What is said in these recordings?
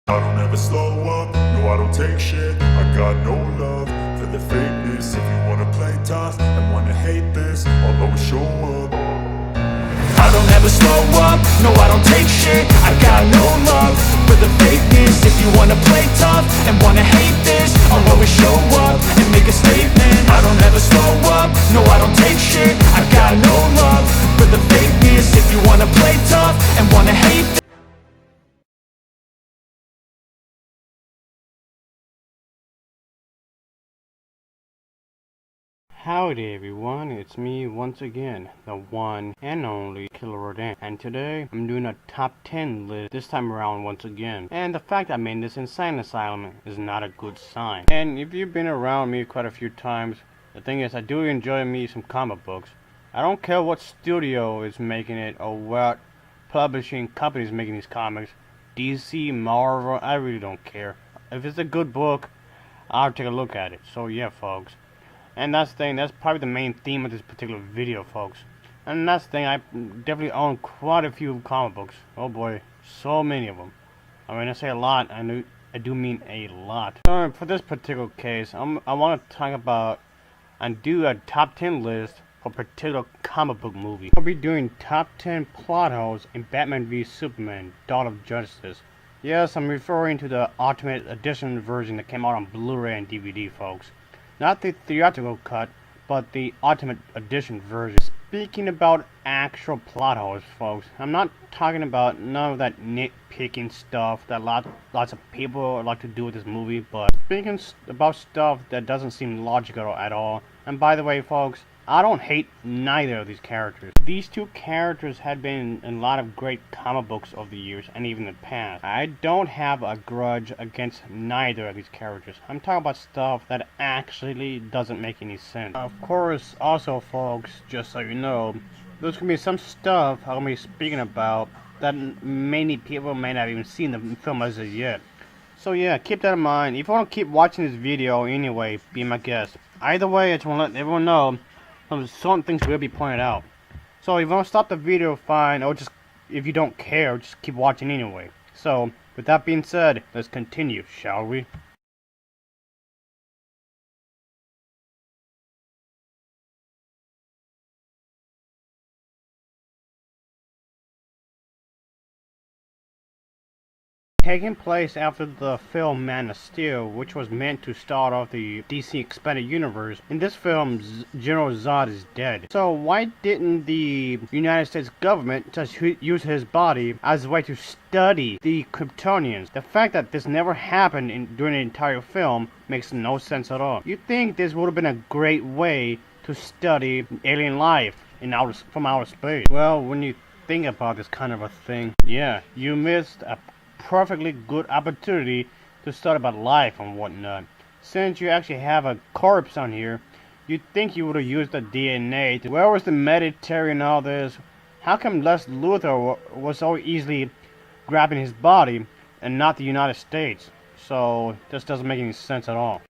I don't ever slow up, no I don't take shit. I got no love for the fakeness. If you wanna play tough and wanna hate this, I'll always show up. I don't ever slow up, no I don't take shit. I got no love for the fakeness. If you wanna play tough and wanna hate this, I'll always show up and make a statement. I don't ever slow up, no I don't take shit. I got no love for the fakeness. If you wanna play tough and wanna hate this. Howdy everyone, it's me once again, the one and only Killerrodan, and today I'm doing a top 10 list this time around once again. And the fact I'm in this insane asylum is not a good sign. And if you've been around me quite a few times, the thing is I do enjoy me some comic books. I don't care what studio is making it or what publishing company is making these comics. DC, Marvel, I really don't care. If it's a good book, I'll take a look at it. So yeah folks. And that's probably the main theme of this particular video, folks. And that's the thing, I definitely own quite a few comic books. Oh boy, so many of them. I mean, I say a lot, I do mean a lot. So for this particular case, I want to talk about and do a top 10 list for a particular comic book movie. I'll be doing top 10 plot holes in Batman v Superman: Dawn of Justice. Yes, I'm referring to the Ultimate Edition version that came out on Blu-ray and DVD, folks. Not the theatrical cut, but the Ultimate Edition version. Speaking about actual plot holes, folks, I'm not talking about none of that nitpicking stuff that lots of people like to do with this movie, but speaking about stuff that doesn't seem logical at all. And by the way, folks, I don't hate neither of these characters. These two characters had been in a lot of great comic books over the years and even the past. I don't have a grudge against neither of these characters. I'm talking about stuff that actually doesn't make any sense. Of course, also folks, just so you know, there's going to be some stuff I'm going to be speaking about that many people may not even seen the film as of yet. So yeah, keep that in mind. If you want to keep watching this video anyway, be my guest. Either way, I just want to let everyone know certain things will be pointed out. So if you want to stop the video, fine, or just, if you don't care, just keep watching anyway. So, with that being said, let's continue, shall we? Taking place after the film Man of Steel, which was meant to start off the DC Expanded Universe. In this film, General Zod is dead. So why didn't the United States government just use his body as a way to study the Kryptonians? The fact that this never happened during the entire film makes no sense at all. You'd think this would have been a great way to study alien life from outer space. Well, when you think about this kind of a thing, yeah, you missed a perfectly good opportunity to study about life and whatnot. Since you actually have a corpse on here, you'd think you would have used the DNA to... Where was the military and all this? How come Lex Luthor was so easily grabbing his body and not the United States? So this doesn't make any sense at all.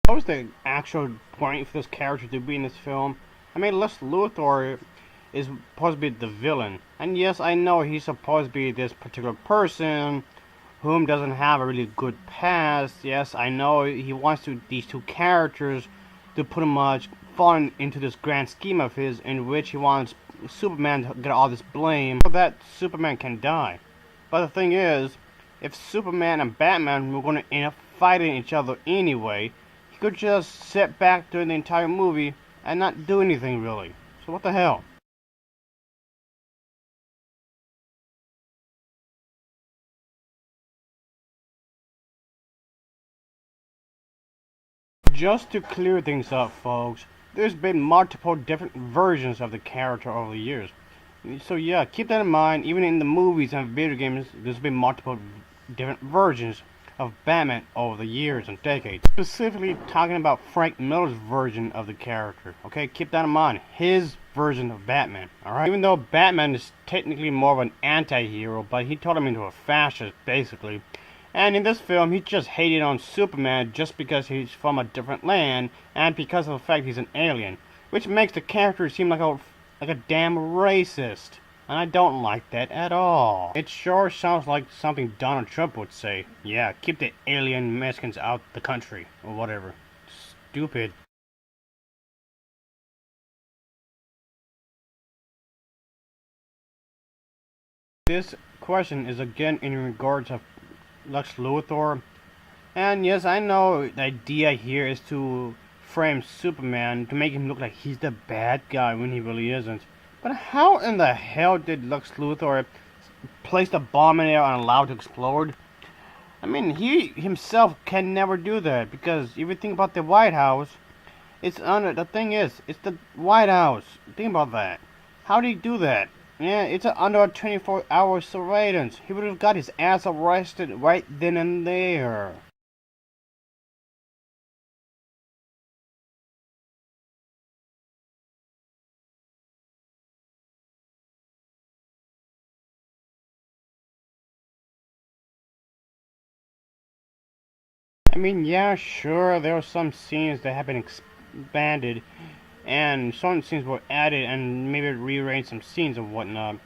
What was the actual point for this character to be in this film? I mean, Lex Luthor is supposed to be the villain. And yes, I know he's supposed to be this particular person whom doesn't have a really good past. Yes, I know he wants these two characters to pretty much fall into this grand scheme of his in which he wants Superman to get all this blame so that Superman can die. But the thing is, if Superman and Batman were going to end up fighting each other anyway, he could just sit back during the entire movie and not do anything really. So what the hell? Just to clear things up, folks, there's been multiple different versions of the character over the years. So yeah, keep that in mind. Even in the movies and video games, there's been multiple different versions of Batman over the years and decades. Specifically talking about Frank Miller's version of the character. Okay, keep that in mind. His version of Batman. Alright? Even though Batman is technically more of an anti-hero, but he turned him into a fascist, basically. And in this film, he just hated on Superman just because he's from a different land and because of the fact he's an alien. Which makes the character seem like a like a damn racist. And I don't like that at all. It sure sounds like something Donald Trump would say. Yeah, keep the alien Mexicans out the country, or whatever. Stupid. This question is again in regards of Lex Luthor. And yes, I know the idea here is to frame Superman to make him look like he's the bad guy when he really isn't. But how in the hell did Lex Luthor place the bomb in there and allow it to explode? I mean, he himself can never do that, because if you think about the White House, the thing is, it's the White House. Think about that. How did he do that? Yeah, it's under a 24-hour surveillance. He would have got his ass arrested right then and there. I mean, yeah, sure, there are some scenes that have been expanded, and some scenes were added and maybe rearranged some scenes and whatnot,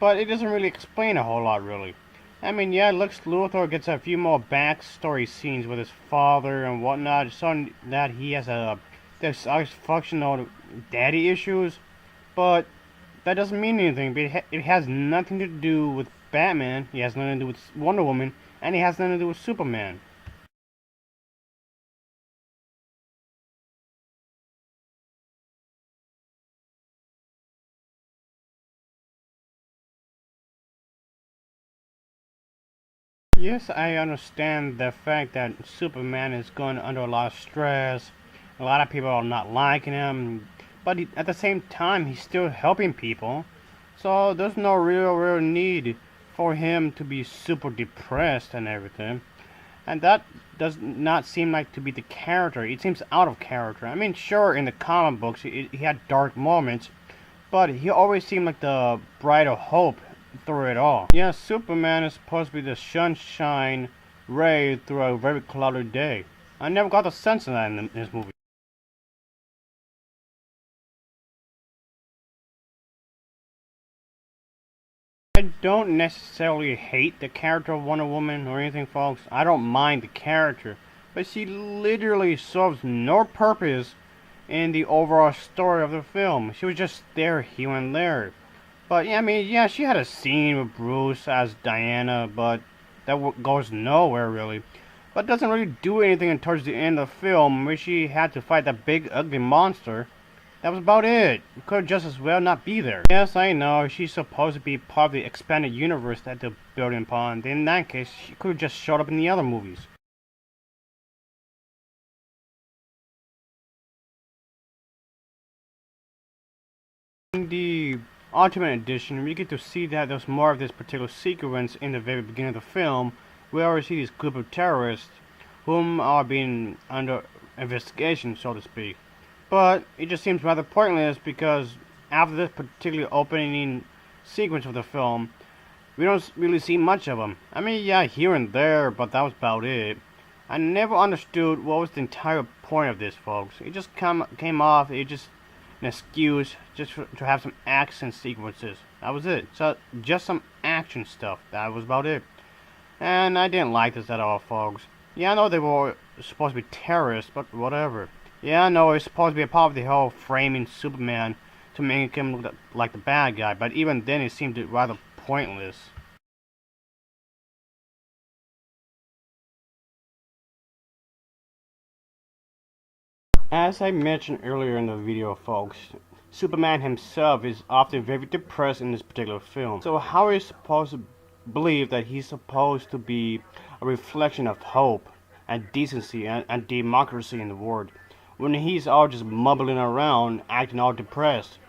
but it doesn't really explain a whole lot, really. I mean, yeah, Lex Luthor gets a few more backstory scenes with his father and whatnot, so that he has there's dysfunctional daddy issues, but that doesn't mean anything. But it has nothing to do with Batman, it has nothing to do with Wonder Woman, and it has nothing to do with Superman. Yes, I understand the fact that Superman is going under a lot of stress. A lot of people are not liking him, but at the same time, he's still helping people. So there's no real need for him to be super depressed and everything. And that does not seem like to be the character. It seems out of character. I mean, sure, in the comic books, he had dark moments, but he always seemed like the bright of hope through it all. Yeah, Superman is supposed to be the sunshine ray through a very cloudy day. I never got the sense of that in this movie. I don't necessarily hate the character of Wonder Woman or anything, folks. I don't mind the character, but she literally serves no purpose in the overall story of the film. She was just there here and there. But yeah, I mean, yeah, she had a scene with Bruce as Diana, but that goes nowhere really. But doesn't really do anything towards the end of the film, where she had to fight that big ugly monster. That was about it. It could just as well not be there. Yes, I know, she's supposed to be part of the expanded universe that they're building upon. In that case, she could have just showed up in the other movies. In the Ultimate Edition, we get to see that there's more of this particular sequence in the very beginning of the film, where we see this group of terrorists whom are being under investigation, so to speak. But it just seems rather pointless, because after this particular opening sequence of the film, we don't really see much of them. I mean, yeah, here and there, but that was about it. I never understood what was the entire point of this, folks. It just came off, it just an excuse just to have some action sequences. That was it. So just some action stuff. That was about it. And I didn't like this at all, folks. Yeah, I know they were supposed to be terrorists, but whatever. Yeah, I know it's supposed to be a part of the whole framing Superman to make him look like the bad guy, but even then it seemed rather pointless. As I mentioned earlier in the video, folks, Superman himself is often very depressed in this particular film. So how are you supposed to believe that he's supposed to be a reflection of hope and decency and democracy in the world, when he's all just mumbling around, acting all depressed?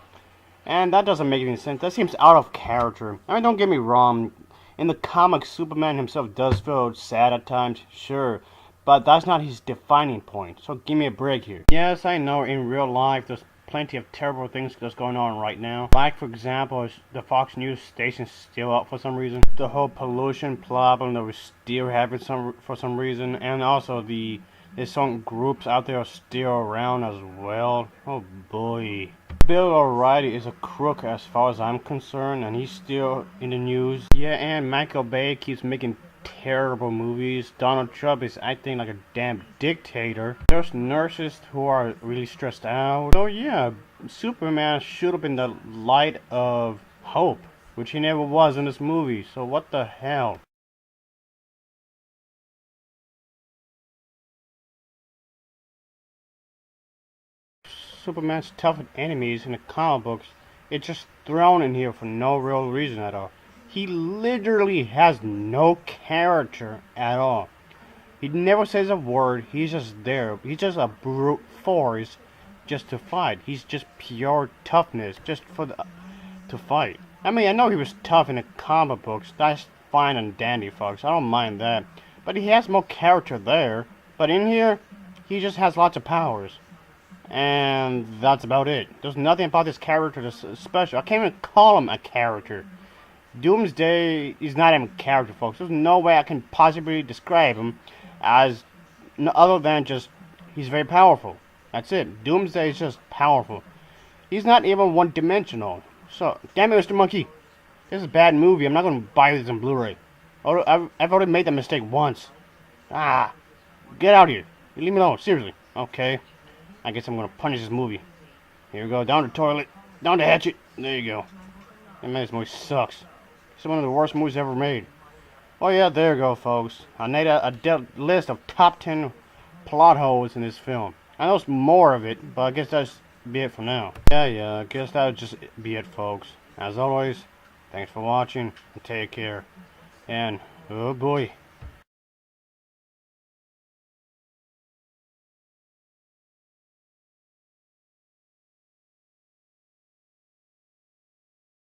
And that doesn't make any sense. That seems out of character. I mean, don't get me wrong. In the comics, Superman himself does feel sad at times, sure. But that's not his defining point. So give me a break here. Yes, I know in real life there's plenty of terrible things that's going on right now. Like, for example, is the Fox News station still up for some reason? The whole pollution problem that we're still having for some reason. And also there's some groups out there are still around as well. Oh boy. Bill O'Reilly is a crook as far as I'm concerned, and he's still in the news. Yeah, and Michael Bay keeps making terrible movies. Donald Trump is acting like a damn dictator. There's nurses who are really stressed out. So yeah, Superman should have been the light of hope, which he never was in this movie. So what the hell? Superman's toughest enemies in the comic books, it's just thrown in here for no real reason at all. He literally has no character at all. He never says a word. He's just there. He's just a brute force just to fight. He's just pure toughness just to fight. I mean, I know he was tough in the comic books. That's fine and dandy, folks. I don't mind that. But he has more character there. But in here, he just has lots of powers. And that's about it. There's nothing about this character that's special. I can't even call him a character. Doomsday is not even a character, folks. There's no way I can possibly describe him as other than just he's very powerful. That's it. Doomsday is just powerful. He's not even one-dimensional. So, damn it, Mr. Monkey. This is a bad movie. I'm not going to buy this on Blu-ray. I've already made that mistake once. Ah, get out of here. You leave me alone. Seriously. Okay. I guess I'm going to punish this movie. Here we go. Down the toilet. Down the hatchet. There you go. Man, this movie sucks. It's one of the worst movies ever made. Oh yeah, there you go, folks. I made a list of top 10 plot holes in this film. I know there's more of it, but I guess that's be it for now. Yeah, I guess that would just be it, folks. As always, thanks for watching, and take care. And, oh boy.